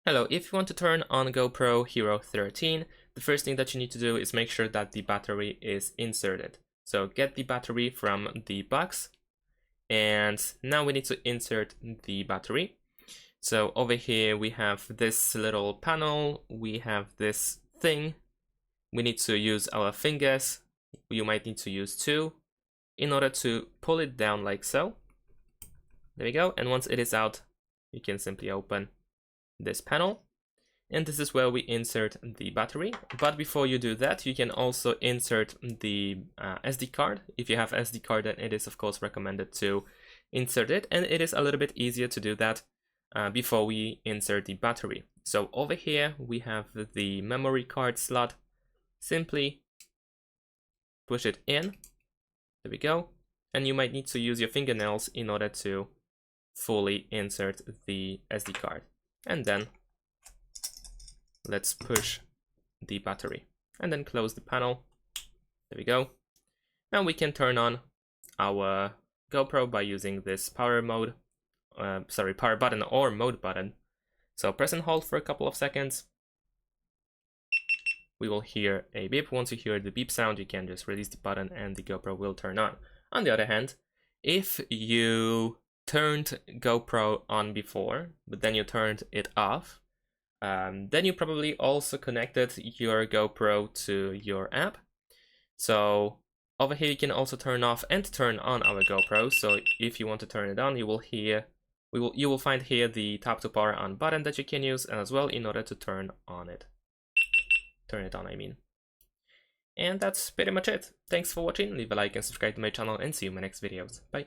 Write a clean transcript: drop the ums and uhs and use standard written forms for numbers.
Hello, if you want to turn on GoPro Hero 13, the first thing that you need to do is make sure that the battery is inserted. So get the battery from the box, and now we need to insert the battery. So over here we have this little panel, we have this thing. We need to use our fingers, you might need to use two, in order to pull it down like so. There we go, and once it is out, you can simply open this panel, and this is where we insert the battery. But before you do that, you can also insert the SD card. If you have SD card, then it is of course recommended to insert it, and it is a little bit easier to do that before we insert the battery. So over here we have the memory card slot. Simply push it in. There we go, and you might need to use your fingernails in order to fully insert the SD card. And then let's push the battery and then close the panel. There we go. Now we can turn on our GoPro by using this power button or mode button. So press and hold for a couple of seconds. We will hear a beep. Once you hear the beep sound, you can just release the button and the GoPro will turn on. On the other hand, if you turned GoPro on before, but then you turned it off, then you probably also connected your GoPro to your app. So over here you can also turn off and turn on our GoPro. So if you want to turn it on, you will find here the tap to power on button that you can use as well in order to turn it on, I mean. And that's pretty much it. Thanks for watching, leave a like and subscribe to my channel, and see you in my next videos. Bye.